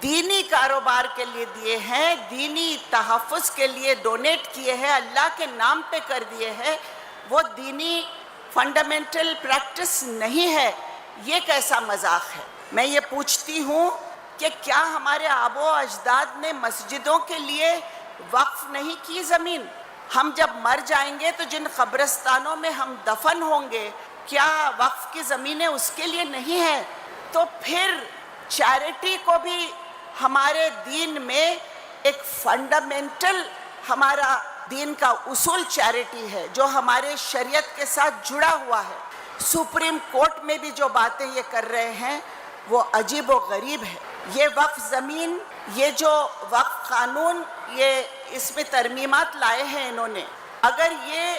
دینی کاروبار کے لیے دیے ہیں, دینی تحفظ کے لیے ڈونیٹ کیے ہیں, اللہ کے نام پہ کر دیے ہیں, وہ دینی فنڈامنٹل پریکٹس نہیں ہے. یہ کیسا مذاق ہے؟ میں یہ پوچھتی ہوں کہ کیا ہمارے آبا و اجداد نے مسجدوں کے لیے وقف نہیں کی زمین؟ ہم جب مر جائیں گے تو جن قبرستانوں میں ہم دفن ہوں گے, کیا وقف کی زمینیں اس کے لیے نہیں ہیں؟ تو پھر چیریٹی کو بھی ہمارے دین میں ایک فنڈامنٹل, ہمارا دین کا اصول چیریٹی ہے جو ہمارے شریعت کے ساتھ جڑا ہوا ہے. سپریم کورٹ میں بھی جو باتیں یہ کر رہے ہیں وہ عجیب و غریب ہے. یہ وقف زمین, یہ جو وقف قانون, یہ اس میں ترمیمات لائے ہیں انہوں نے. اگر یہ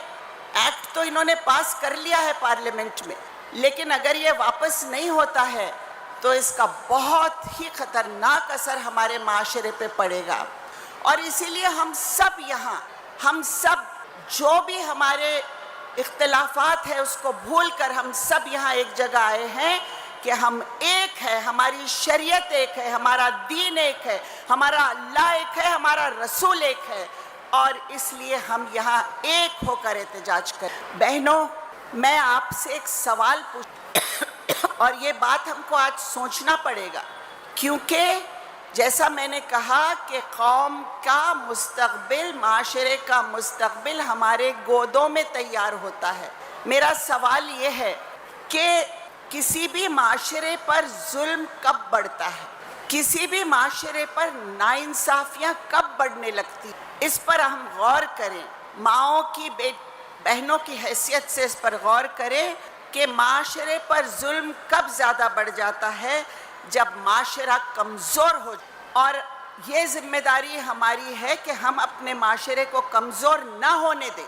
ایکٹ تو انہوں نے پاس کر لیا ہے پارلیمنٹ میں, لیکن اگر یہ واپس نہیں ہوتا ہے تو اس کا بہت ہی خطرناک اثر ہمارے معاشرے پہ پڑے گا. اور اسی لیے ہم سب یہاں, ہم سب جو بھی ہمارے اختلافات ہیں اس کو بھول کر ہم سب یہاں ایک جگہ آئے ہیں کہ ہم ایک ہے, ہماری شریعت ایک ہے, ہمارا دین ایک ہے, ہمارا اللہ ایک ہے, ہمارا رسول ایک ہے, اور اس لیے ہم یہاں ایک ہو کر احتجاج کریں. بہنوں, میں آپ سے ایک سوال اور یہ بات ہم کو آج سوچنا پڑے گا, کیونکہ جیسا میں نے کہا کہ قوم کا مستقبل, معاشرے کا مستقبل ہمارے گودوں میں تیار ہوتا ہے. میرا سوال یہ ہے کہ کسی بھی معاشرے پر ظلم کب بڑھتا ہے, کسی بھی معاشرے پر ناانصافیاں کب بڑھنے لگتی, اس پر ہم غور کریں. ماؤں کی, بہنوں کی حیثیت سے اس پر غور کریں کہ معاشرے پر ظلم کب زیادہ بڑھ جاتا ہے, جب معاشرہ کمزور ہو. اور یہ ذمہ داری ہماری ہے کہ ہم اپنے معاشرے کو کمزور نہ ہونے دیں.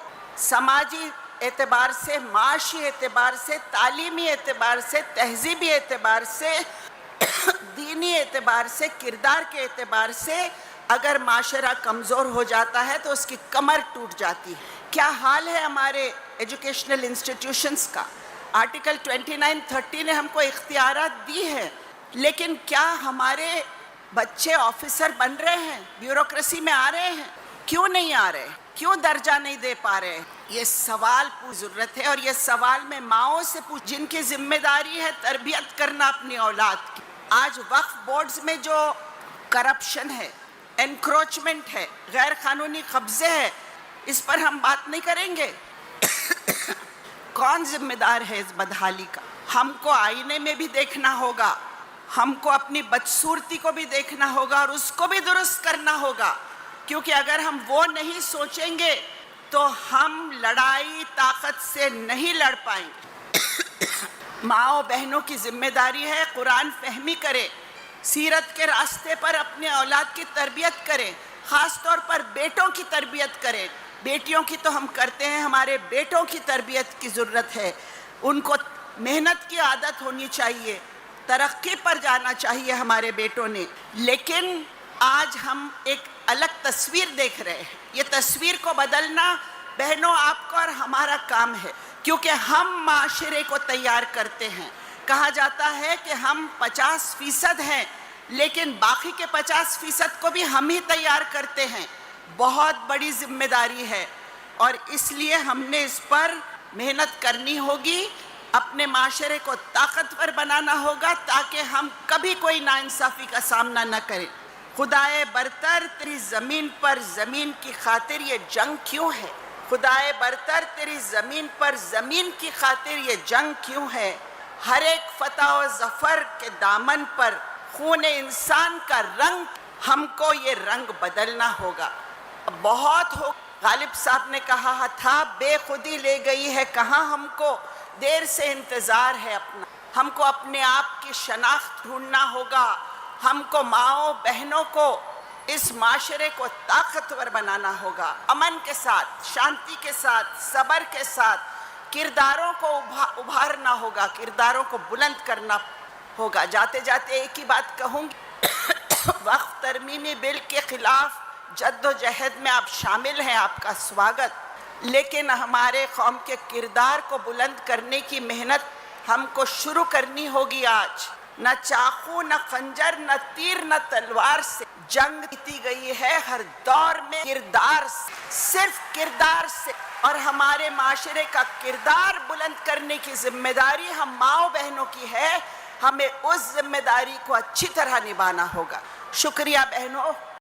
سماجی اعتبار سے, معاشی اعتبار سے, تعلیمی اعتبار سے, تہذیبی اعتبار سے, دینی اعتبار سے, کردار کے اعتبار سے اگر معاشرہ کمزور ہو جاتا ہے تو اس کی کمر ٹوٹ جاتی ہے. کیا حال ہے ہمارے ایجوکیشنل انسٹیٹیوشنز کا؟ آرٹیکل 2930 نے ہم کو اختیارات دی ہے, لیکن کیا ہمارے بچے آفیسر بن رہے ہیں, بیوروکریسی میں آ رہے ہیں؟ کیوں نہیں آ رہے؟ کیوں درجہ نہیں دے پا رہے؟ یہ سوال پوچھ ضرورت ہے, اور یہ سوال میں ماؤں سے پوچھ جن کی ذمہ داری ہے تربیت کرنا اپنی اولاد کی. آج وقف بورڈز میں جو کرپشن ہے, انکروچمنٹ ہے, غیر قانونی قبضے ہے, اس پر ہم بات نہیں کریں گے؟ کون ذمہ دار ہے اس بدحالی کا؟ ہم کو آئینے میں بھی دیکھنا ہوگا, ہم کو اپنی بدصورتی کو بھی دیکھنا ہوگا, اور اس کو بھی درست کرنا ہوگا, کیونکہ اگر ہم وہ نہیں سوچیں گے تو ہم لڑائی طاقت سے نہیں لڑ پائیں گے. ماؤں بہنوں کی ذمہ داری ہے قرآن فہمی کرے, سیرت کے راستے پر اپنے اولاد کی تربیت کریں, خاص طور پر بیٹوں کی تربیت کریں. بیٹیوں کی تو ہم کرتے ہیں, ہمارے بیٹوں کی تربیت کی ضرورت ہے. ان کو محنت کی عادت ہونی چاہیے, ترقی پر جانا چاہیے ہمارے بیٹوں نے. لیکن آج ہم ایک الگ تصویر دیکھ رہے ہیں. یہ تصویر کو بدلنا بہنوں آپ کا اور ہمارا کام ہے, کیونکہ ہم معاشرے کو تیار کرتے ہیں. کہا جاتا ہے کہ ہم 50% ہیں, لیکن باقی کے 50% کو بھی ہم ہی تیار کرتے ہیں. بہت بڑی ذمہ داری ہے, اور اس لیے ہم نے اس پر محنت کرنی ہوگی. اپنے معاشرے کو طاقتور بنانا ہوگا تاکہ ہم کبھی کوئی ناانصافی کا سامنا نہ کریں. خدائے برتر تیری زمین پر زمین کی خاطر یہ جنگ کیوں ہے؟ خدائے برتر تیری زمین پر زمین کی خاطر یہ جنگ کیوں ہے؟ ہر ایک فتح و ظفر کے دامن پر خون انسان کا رنگ, ہم کو یہ رنگ بدلنا ہوگا. بہت ہو, غالب صاحب نے کہا تھا بے خودی لے گئی ہے کہاں, ہم کو دیر سے انتظار ہے اپنا. ہم کو اپنے آپ کی شناخت ڈھونڈنا ہوگا, ہم کو ماؤں بہنوں کو اس معاشرے کو طاقتور بنانا ہوگا, امن کے ساتھ, شانتی کے ساتھ, صبر کے ساتھ. کرداروں کو ابھارنا ہوگا, کرداروں کو بلند کرنا ہوگا. جاتے جاتے ایک ہی بات کہوں گی, وقف ترمیمی بل کے خلاف جد و جہد میں آپ شامل ہیں, آپ کا سواگت. لیکن ہمارے قوم کے کردار کو بلند کرنے کی محنت ہم کو شروع کرنی ہوگی آج. نہ چاقو نہ خنجر نہ تیر نہ تلوار سے جنگ جیتی گئی ہے ہر دور میں کردار سے، صرف کردار سے، اور ہمارے معاشرے کا کردار بلند کرنے کی ذمہ داری ہم ماؤں بہنوں کی ہے. ہمیں اس ذمہ داری کو اچھی طرح نبھانا ہوگا. شکریہ بہنوں.